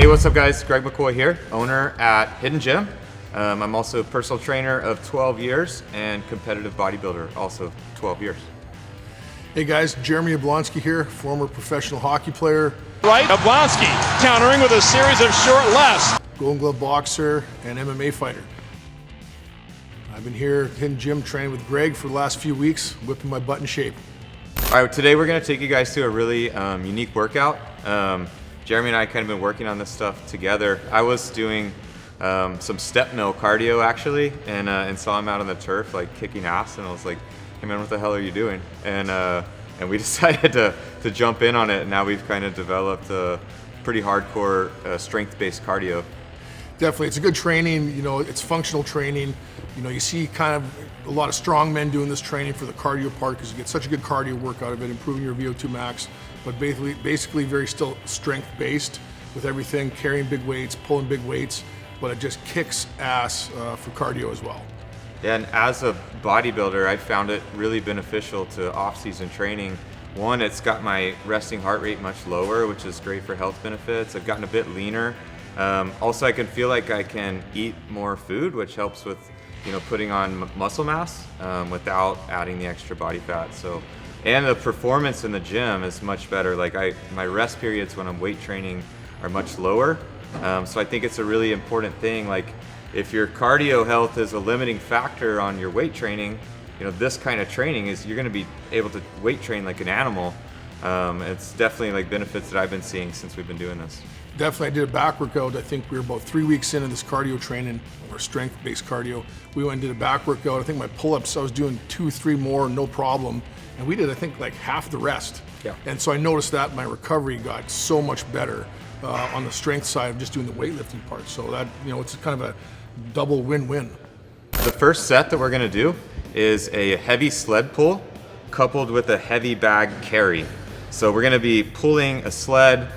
Hey, what's up guys? Greg McCoy here, owner at Hidden Gym. I'm also a personal trainer of 12 years and competitive bodybuilder, also 12 years. Hey guys, Jeremy Yablonsky here, former professional hockey player. Right, Yablonsky countering with a series of short lefts. Golden Glove boxer and MMA fighter. I've been here at Hidden Gym training with Greg for the last few weeks, whipping my butt in shape. All right, today we're gonna take you guys to a really unique workout. Jeremy and I kind of been working on this stuff together. I was doing some step mill cardio actually, and saw him out on the turf like kicking ass, and I was like, hey man, what the hell are you doing? And we decided to jump in on it, and now we've kind of developed a pretty hardcore strength-based cardio. Definitely, it's a good training, you know, it's functional training. You know, you see kind of a lot of strong men doing this training for the cardio part because you get such a good cardio work out of it, improving your VO2 max, but basically very still strength-based with everything, carrying big weights, pulling big weights, but it just kicks ass for cardio as well. Yeah, and as a bodybuilder, I found it really beneficial to off-season training. One, it's got my resting heart rate much lower, which is great for health benefits. I've gotten a bit leaner. Also, I can feel like I can eat more food, which helps with, you know, putting on muscle mass without adding the extra body fat. So, and the performance in the gym is much better. Like my rest periods when I'm weight training are much lower. So I think it's a really important thing. Like if your cardio health is a limiting factor on your weight training, you know, this kind of training is you're going to be able to weight train like an animal. It's definitely like benefits that I've been seeing since we've been doing this. Definitely, I did a back workout. I think we were about 3 weeks into this cardio training, or strength-based cardio. We went and did a back workout. I think my pull-ups, I was doing 2, 3 more, no problem. And we did, I think, like half the rest. Yeah. And so I noticed that my recovery got so much better on the strength side of just doing the weightlifting part. So that, you know, it's kind of a double win-win. The first set that we're gonna do is a heavy sled pull coupled with a heavy bag carry. So we're gonna be pulling a sled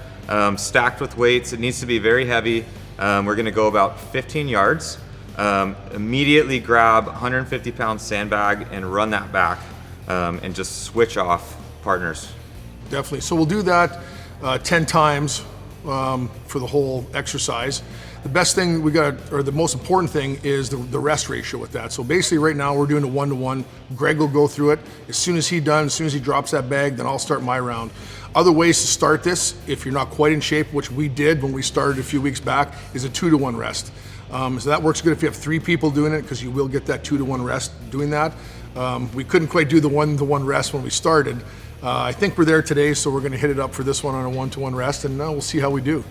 stacked with weights. It needs to be very heavy. We're gonna go about 15 yards. Immediately grab 150-pound sandbag and run that back and just switch off partners. Definitely. So we'll do that 10 times for the whole exercise. The best thing we got, or the most important thing, is the rest ratio with that. So basically right now we're doing a 1-to-1. Greg will go through it. As soon as he drops that bag, then I'll start my round. Other ways to start this, if you're not quite in shape, which we did when we started a few weeks back, is a 2-to-1 rest. So that works good if you have 3 people doing it, because you will get that 2-to-1 rest doing that. We couldn't quite do the 1-to-1 rest when we started. I think we're there today, so we're gonna hit it up for this one on a 1-to-1 rest, and we'll see how we do.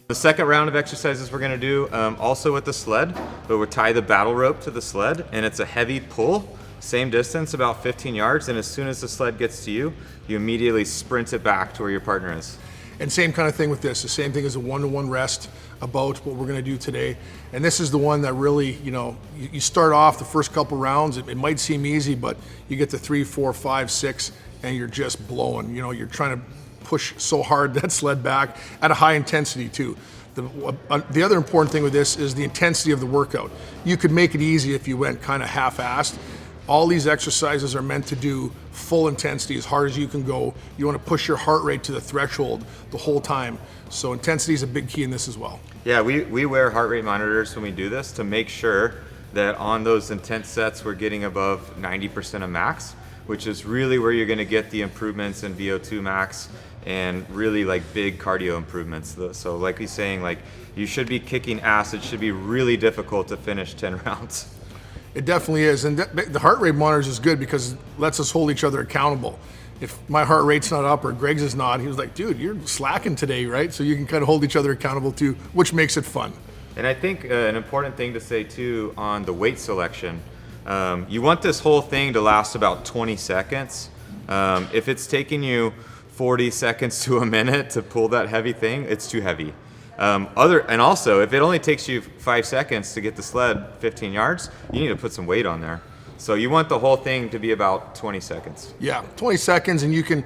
The second round of exercises we're gonna do also with the sled, but we'll tie the battle rope to the sled, and it's a heavy pull, same distance, about 15 yards, and as soon as the sled gets to you, you immediately sprint it back to where your partner is. And same kind of thing with this, the same thing as a 1-to-1 rest, about what we're gonna do today. And this is the one that really, you know, you start off the first couple rounds, it might seem easy, but you get to 3, 4, 5, 6, and you're just blowing. You know, you're trying to push so hard that sled back at a high intensity too. The other important thing with this is the intensity of the workout. You could make it easy if you went kind of half-assed. All these exercises are meant to do full intensity, as hard as you can go. You want to push your heart rate to the threshold the whole time. So intensity is a big key in this as well. Yeah, we wear heart rate monitors when we do this to make sure that on those intense sets we're getting above 90% of max, which is really where you're going to get the improvements in VO2 max and really like big cardio improvements. So like he's saying, like you should be kicking ass. It should be really difficult to finish 10 rounds. It definitely is, and the heart rate monitors is good because it lets us hold each other accountable. If my heart rate's not up or Greg's is not, he was like, dude, you're slacking today, right? So you can kind of hold each other accountable too, which makes it fun. And I think an important thing to say too on the weight selection, You want this whole thing to last about 20 seconds. If it's taking you 40 seconds to a minute to pull that heavy thing, it's too heavy. And also, if it only takes you 5 seconds to get the sled 15 yards, you need to put some weight on there. So you want the whole thing to be about 20 seconds. Yeah, 20 seconds, and you can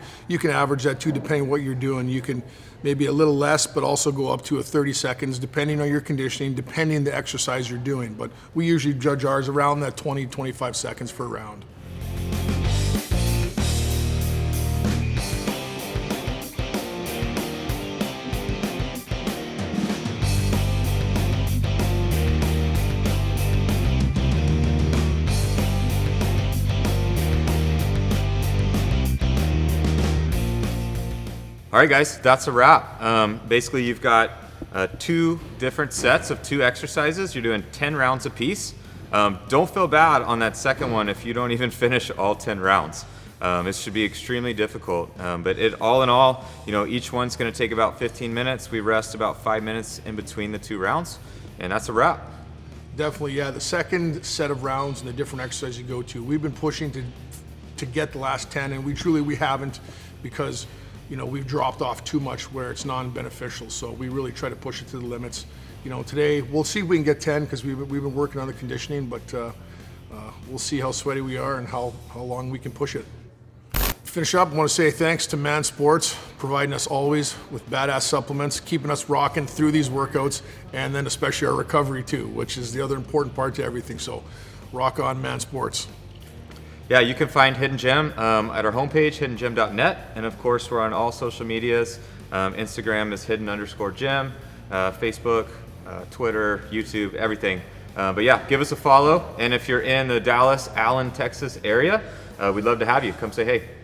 average that too, depending on what you're doing. You can maybe a little less, but also go up to a 30 seconds, depending on your conditioning, depending on the exercise you're doing. But we usually judge ours around that 20, 25 seconds for a round. All right, guys, that's a wrap. Basically, you've got 2 different sets of 2 exercises. You're doing 10 rounds apiece. Don't feel bad on that second one if you don't even finish all 10 rounds. It should be extremely difficult. But all in all, each one's going to take about 15 minutes. We rest about 5 minutes in between the 2 rounds, and that's a wrap. Definitely, yeah. The second set of rounds and the different exercises you go to, we've been pushing to get the last 10, and we haven't, because we've dropped off too much where it's non-beneficial. So we really try to push it to the limits. Today we'll see if we can get 10, because we've been working on the conditioning, but we'll see how sweaty we are and how long we can push it. Finish up, I want to say thanks to Man Sports, providing us always with badass supplements, keeping us rocking through these workouts, and then especially our recovery too, which is the other important part to everything. So rock on, Man Sports. Yeah, you can find Hidden Gem at our homepage, hiddengem.net. And of course, we're on all social medias. Instagram is hidden_gem, Facebook, Twitter, YouTube, everything. But yeah, give us a follow. And if you're in the Dallas, Allen, Texas area, we'd love to have you. Come say hey.